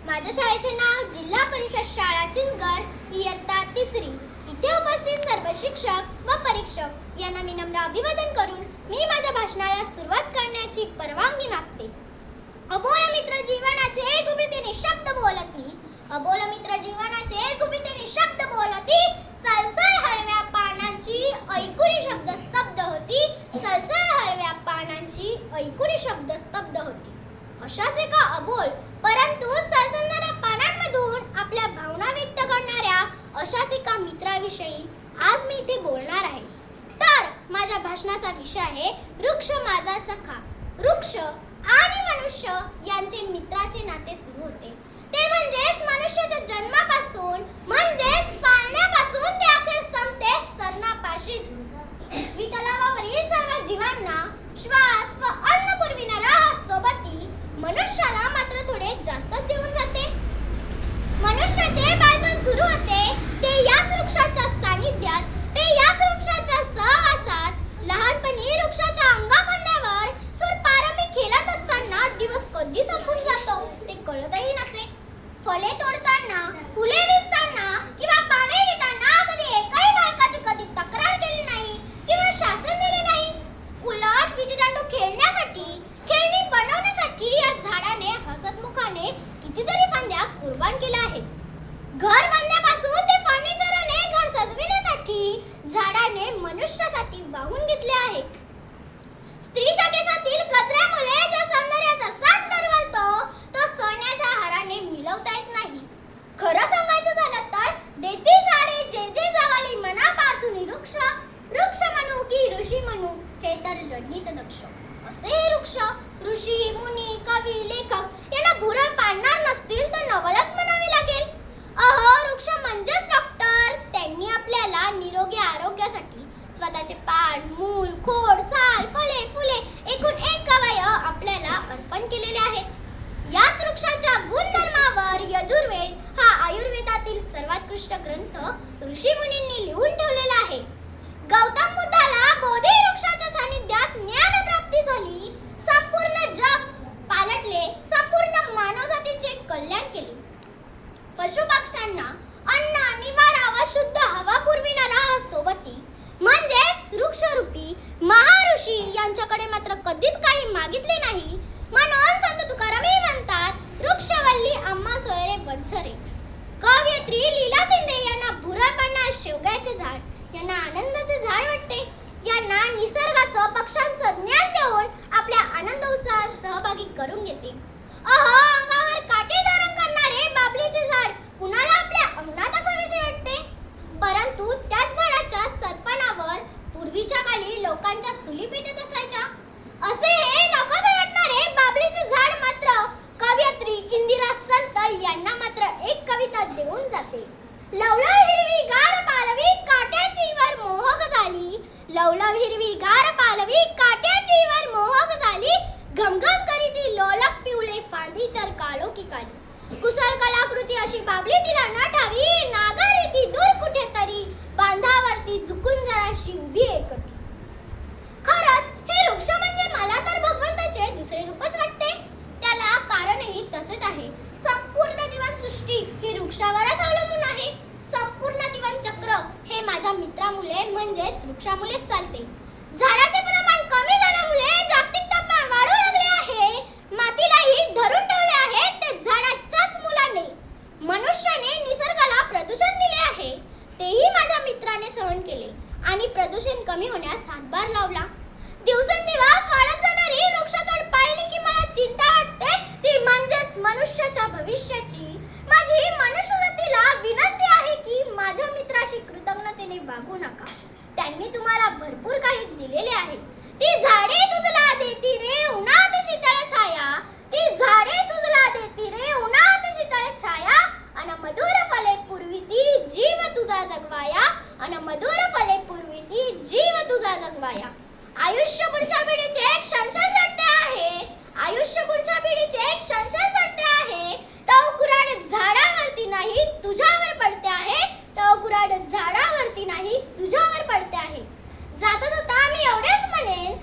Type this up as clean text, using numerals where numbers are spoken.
माझ्या शाळेचे नाव जिल्हा परिषद शाळा चिंचगड इयत्ता 3री. इथे उपस्थित सर्व शिक्षक व परीक्षक यांना मी नम्र अभिवादन करून मी माझ्या भाषणाला सुरुवात करण्याची परवानगी मागते. अबोल मित्र जीवनाचे गुपितेने शब्द बोलती, अबोल मित्र जीवनाचे गुपितेने शब्द बोलती. सळसळ हळव्या पानांची ऐकुनी शब्द स्तब्ध होती, सळसळ हळव्या पानांची ऐकुनी शब्द स्तब्ध होती. अशाच एका अबोल परंतु सळसळणाऱ्या पानांमधून आपल्या भावना व्यक्त करणाऱ्या अशाच एका मित्राविषयी आज मी इथे बोलणार आहे. तर माझ्या भाषणाचा विषय आहे वृक्ष माझा सखा. वृक्ष आणि मनुष्य यांचे मित्राचे नाते सुरू होते. ते म्हणजेच मनुष्याच्या जन्मापासून म्हणजेच पाळण्यापासून ते अखेर संपते सरणापाशीच. पृथ्वी तलावावरील सर्व जीवांना श्वास व अन्न पुरविणारा हा सोबती मनुष्याला मात्र थोडे जास्तच देऊन जाते. मनुष्याचे बालपण सुरू होते ते याच वृक्षाच्या सानिध्यात, ते याच वृक्षाच्या सहवासात. लहानपणी वृक्षाच्या अंगाखांद्यावर सूरपारंबी खेळत असताना दिवस कधी संपून जातो ते कळतही नसे. फळे तोडताना, फुले वेचताना किंवा पाने घेताना कधी एकाही बालकाची कधी तक्रार केली नाही किंवा शासन दिले नाही. उलट विटीदांडू खेळण्यासाठी, खेळणी बनवण्यासाठी या झाडाने हसतमुखाने कितीतरी फांद्या कुर्बान केल्या आहेत. घर बांधण्यापासून ते फर्निचरने घर सजविण्यासाठी झाडाने मनुष्यासाठी वाहून घेतले आहे. स्त्रीच्या केसातील कचऱ्यामुळे जो सौंदर्याचा साथ दरवळतो तो सोन्याच्या हाराने मिळवता येत नाही. खरं सांगायचं झालं तर देती सारे जे जे जवाली मनापासून वृक्ष, वृक्ष म्हणू की ऋषी म्हणू हे तर जडणीत दक्ष. असे हे वृक्ष ऋषी, मुनी, कवी, लेखक यांना भुरळ पाडणार नसतील तर नवलच म्हणावे लागेल. अहो, वृक्ष म्हणजेच डॉक्टर. त्यांनी आपल्याला निरोगी आरोग्यासाठी स्वतःचे पान, मूळ, खोड, साल, फळे, फुले एकूण एक अवयव आपल्याला अर्पण केलेले आहेत. याच वृक्षाच्या गुणधर्मावर यजुर्वेद हा आयुर्वेदातील सर्वोत्कृष्ट ग्रंथ ऋषी मुनींनी लिहून ठेवलेला आहे. गौतम बुद्धाला बोधी वृक्षाच्या सानिध्यात ज्ञान प्राप्ती झाली. संपूर्ण जग पालटले, संपूर्ण मानवजातीचे कल्याण केले. पशुपक्ष्यांना अन्न, निवारा व शुद्ध हवा पुरविणारा हा सोबती म्हणजेच वृक्षरूपी महाऋषी यांच्याकडे मात्र कधीच काही मागितले नाही. म्हणून संत तुकारामही म्हणतात वृक्षवल्ली आम्हा सोयरे बंचरे. कवयित्री लीला शिंदे यांना भुरळपणा शेवग्याचे झाड यांना आनंदाचे झाड वाटते. यांना निसर्गाचं, पक्ष्यांचं ज्ञान देऊन आपल्या आनंद उत्सवात सहभागी करून घेते. अहो, अंगावर काटे धारण करणारे बाबलीचे झाड कुणाला आपल्या अंगणात असावेसे वाटते. परंतु त्याच झाडाच्या सरपणावर पूर्वीच्या काळी लोकांच्या चुली पेटत असायच्या. असे हे नकोसे वाटणारे बाबलीचे झाड मात्र कवयित्री इंदिरा संत यांना मात्र एक कविता देऊन जाते. लवलव हिरवी गार पालवी काट्याची वर मोहक झाली, लवलव हिरवी गार पालवी काट्याची वर मोहक झाली. घमघम करीती लोलक पिवळे फांदी तर काळो की काली. कुशल कलाकृती अशी बाबली तिला न ठावी, नागरिती दूर कुठेतरी बांधावरती झुकून जराशी उभी एकटी. खरंच हे वृक्ष म्हणजे मला तर भगवंताचे दुसरे रूपच वाटते. त्याला कारणही तसेच आहे. संपूर्ण जीवनसृष्टी ही वृक्षावरच अवलंबून आहे. संपूर्ण जीवन चक्र हे माझ्या मित्रामुळे म्हणजेच वृक्षामुळेच चालते. झाडाचे प्रमाण कमी झाल्यामुळे जागतिक तापमान वाढू लागले आहे. मातीलाही धरून ठेवले आहे ते झाडाच्याच मुलाने. मनुष्याने निसर्गाला प्रदूषण दिले आहे, तेही माझ्या मित्राने सहन केले आणि प्रदूषण कमी होण्यास हातभार लावला. दिवसेंदिवस वाढत जाणारी वृक्षतोड पाहिली की मला चिंता वाटते. ती म्हणजेच मनुष्याच्या भविष्याची. माझी मनुष्यजातीला विनंती आहे की माझ्या मित्राशी कृतज्ञतेने वागू नका. त्यांनी तुम्हाला भरपूर काही दिलेले आहे. ती झाडे तुझला देती रे उन्हात शीतळ छाया, ती झाडे तुझला देती रे उन्हात शीतळ छाया. अन मधुर फले पुरविती जीव तुझा जगवाया, अन मधुर फले पुरविती जीव तुझा जगवाया. आयुष्य पुढच्या पिढीचे एक संशय जडते आहे, आयुष्य पुढच्या पिढीचे एक संशय जडते आहे. तो कुऱ्हाड झाडावरती नाही तुझ्यावर पडते आहे, तो कुऱ्हाड झाडावरती नाही तुझ्यावर पडते आहे. जाता जाता मी एवढेच म्हणेन